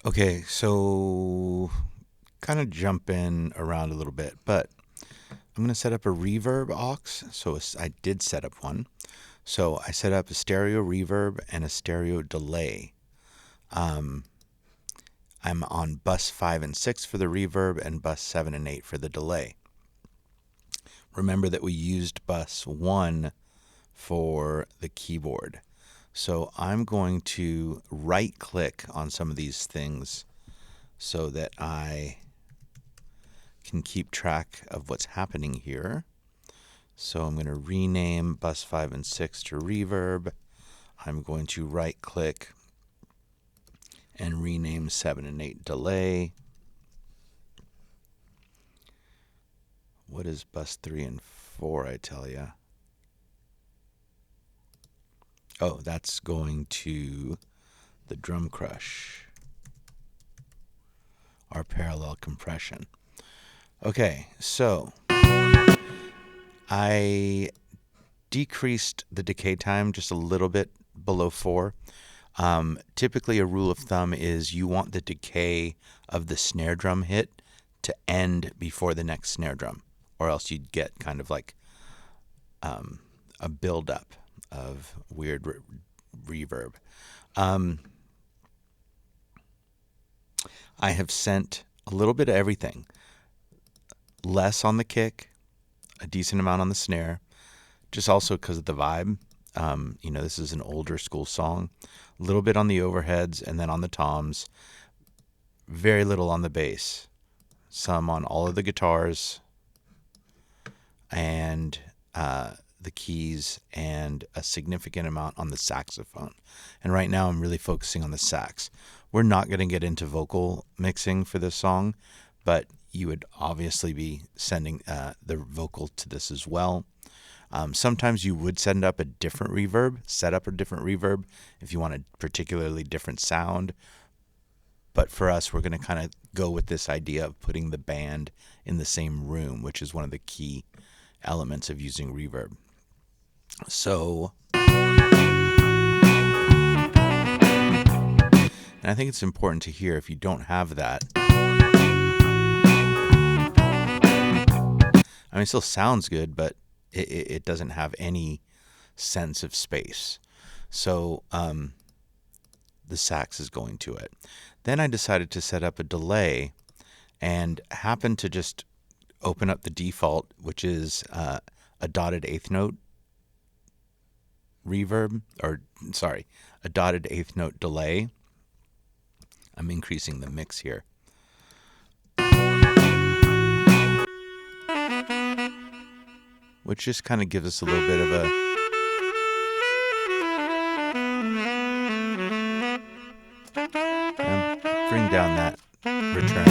Okay, so kind of jumping around a little bit, but I'm going to set up a reverb aux. So I did set up one. So I set up a stereo reverb and a stereo delay. I'm on bus 5 and 6 for the reverb and bus 7 and 8 for the delay. Remember that we used bus 1 for the keyboard. So I'm going to right click on some of these things so that I can keep track of what's happening here. So I'm going to rename bus 5 and 6 to reverb. I'm going to right click and rename 7 and 8 delay. What is bus 3 and 4, I tell ya? Oh, that's going to the drum crush, our parallel compression. Okay, so I decreased the decay time just a little bit below 4. Typically, a rule of thumb is you want the decay of the snare drum hit to end before the next snare drum, or else you'd get kind of like a buildup of weird reverb. I have sent a little bit of everything. Less on the kick, a decent amount on the snare, just also because of the vibe. This is an older school song. A little bit on the overheads and then on the toms. Very little on the bass. Some on all of the guitars and the keys, and a significant amount on the saxophone. And right now I'm really focusing on the sax. We're not going to get into vocal mixing for this song, but you would obviously be sending the vocal to this as well. Sometimes you would set up a different reverb if you want a particularly different sound. But for us, we're going to kind of go with this idea of putting the band in the same room, which is one of the key elements of using reverb. So, and I think it's important to hear if you don't have that. I mean, it still sounds good, but it doesn't have any sense of space. So the sax is going to it. Then I decided to set up a delay and happened to just open up the default, which is a dotted eighth note reverb, a dotted eighth note delay. I'm increasing the mix here. Which just kind of gives us a little bit of a bring down that return.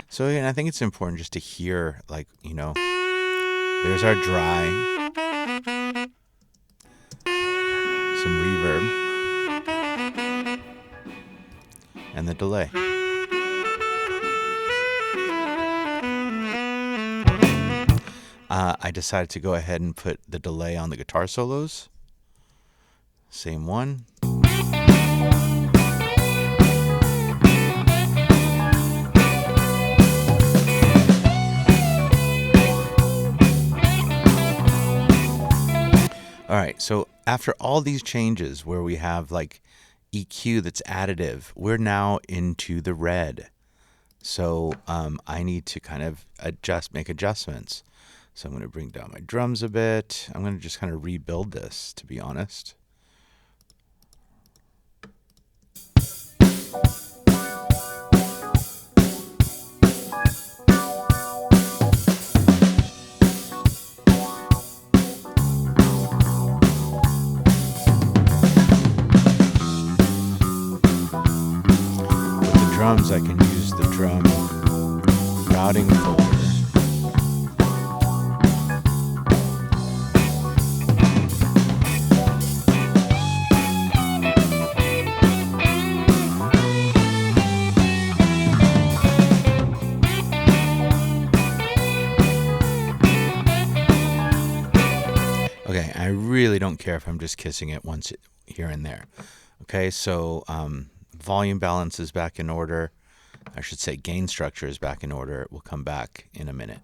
So again, I think it's important just to hear, there's our dry, some reverb, and the delay. I decided to go ahead and put the delay on the guitar solos. Same one. All right, so after all these changes where we have like EQ that's additive, we're now into the red. So I need to kind of make adjustments. So I'm going to bring down my drums a bit. I'm going to just kind of rebuild this, to be honest. Drums, I can use the drum routing folder. Okay, I really don't care if I'm just kissing it once here and there. Okay, so volume balance is back in order. I should say gain structure is back in order. We'll come back in a minute.